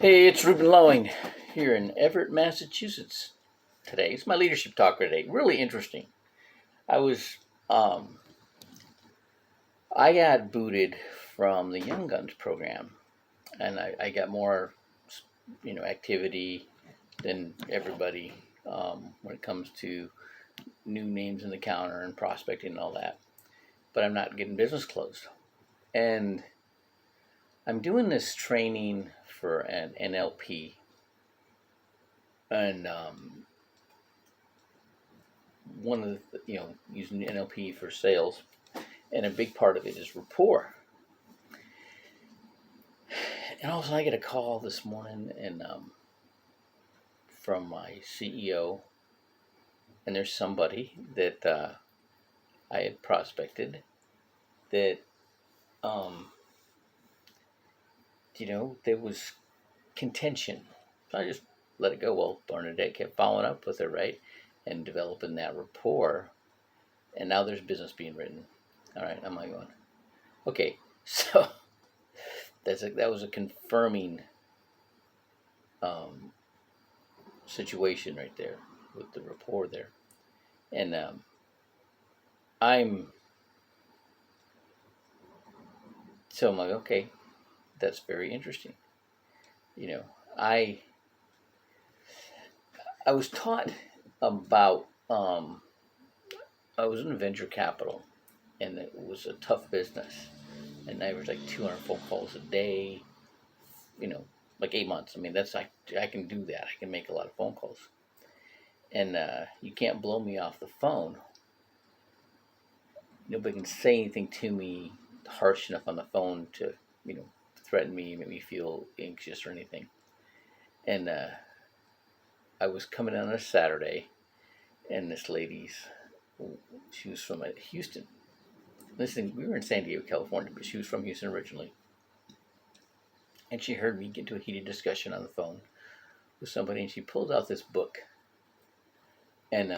Hey, it's Ruben Lowing here in Everett, Massachusetts. Today it's my leadership talk today. Really interesting. I was um, I got booted from the Young Guns program, and I got more activity than everybody when it comes to new names in the counter and prospecting and all that. But I'm not getting business closed, and I'm doing this training for an NLP, and one of the using NLP for sales, and a big part of it is rapport. And also, I get a call this morning and from my CEO, and there's somebody that I had prospected that um, there was contention. So I just let it go. Well, Bernadette kept following up with her, right, and developing that rapport, and now there's business being written. All right, I'm like going, okay, so that was a confirming um, situation right there with the rapport there. And I'm I'm like, okay, that's very interesting. You know, I I was taught about I was in venture capital, and it was a tough business, and I averaged like 200 phone calls a day. You know, like 8 months. I mean, I can do that. I can make a lot of phone calls, and you can't blow me off the phone. Nobody can say anything to me harsh enough on the phone to you know threaten me, make me feel anxious or anything. And I was coming in on a Saturday, and this lady's, she was from Houston. Listen, we were in San Diego, California, but she was from Houston originally. And she heard me get into a heated discussion on the phone with somebody, and she pulled out this book. And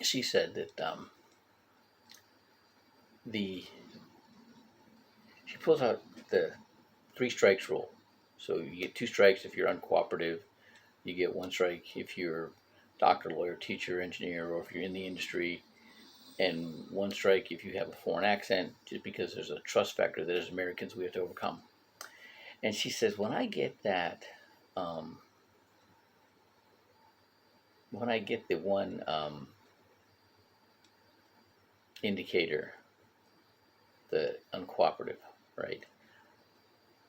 she said that the she pulls out the three strikes rule. So you get two strikes if you're uncooperative. You get one strike if you're doctor, lawyer, teacher, engineer, or if you're in the industry, and one strike if you have a foreign accent, just because there's a trust factor that as Americans we have to overcome. And she says, um, when I get the one indicator, the uncooperative, right?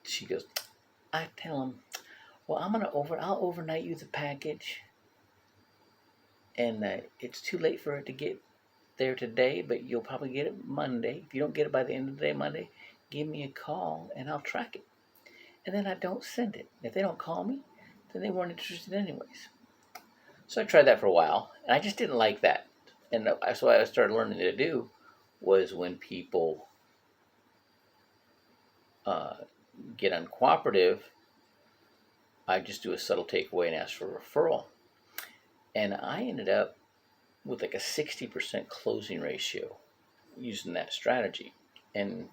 She goes, I tell him, well, I'll overnight you the package, and it's too late for it to get there today, but you'll probably get it Monday. If you don't get it by the end of the day, Monday, give me a call and I'll track it. And then I don't send it. If they don't call me, then they weren't interested anyways. So I tried that for a while, and I just didn't like that. And so what I started learning to do was when people uh, get uncooperative, I just do a subtle takeaway and ask for a referral. And I ended up with like a 60% closing ratio using that strategy. And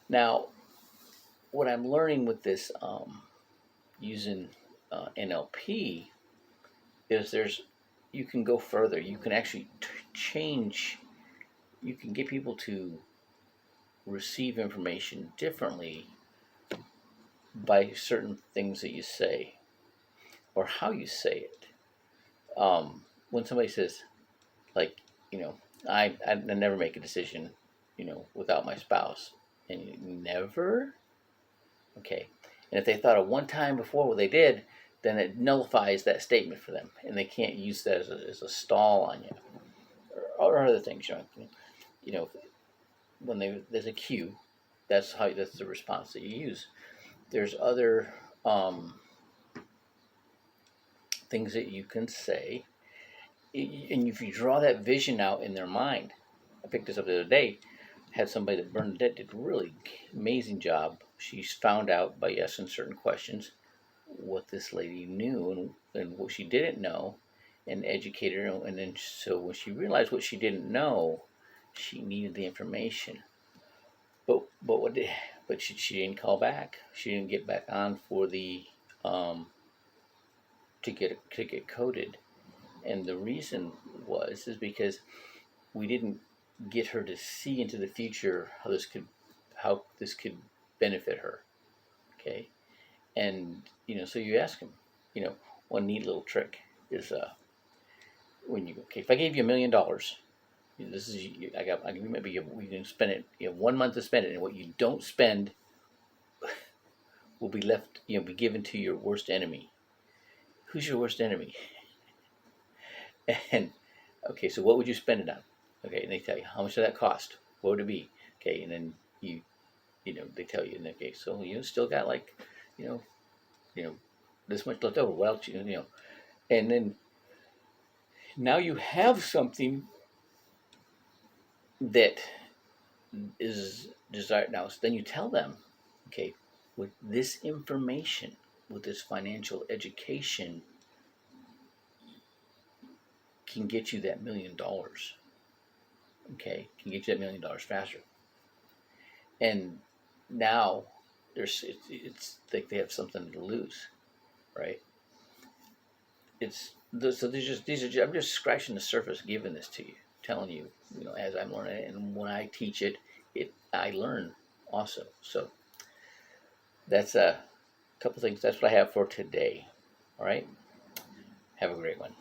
now, what I'm learning with this using NLP is you can go further. You can actually change. You can get people to receive information differently by certain things that you say or how you say it. When somebody says, like, you know, I never make a decision, without my spouse, and you never, okay. And if they thought of one time before what they did, then it nullifies that statement for them, and they can't use that as a stall on you, or other things. You know, when there's a cue, that's the response that you use. There's other things that you can say, and if you draw that vision out in their mind. I picked this up the other day. Had somebody that Bernadette did a really amazing job. She's found out by asking certain questions what this lady knew and what she didn't know, and educated her. And then so when she realized what she didn't know, she needed the information. But but she didn't call back. She didn't get back on for the um, to get coded, and the reason was is because we didn't get her to see into the future how this could benefit her. Okay, and so you ask him, you know, one neat little trick is when you okay, if I gave you $1 million, this is I maybe you can spend it, 1 month to spend it, and what you don't spend will be left, be given to your worst enemy. Who's your worst enemy? And okay, so what would you spend it on? Okay, and they tell you how much did that cost? What would it be? Okay, and then they tell you, and okay, so still got like, you know, you know, this much left over. Well, and then now you have something that is desired now. So then you tell them, okay, with this information, with this financial education, can get you that $1 million. Okay, can get you that $1 million faster. And now it's like they have something to lose, right? So I'm just scratching the surface, giving this to you, telling you, as I'm learning it, and when I teach it, I learn also. So that's a couple things. That's what I have for today. All right, have a great one.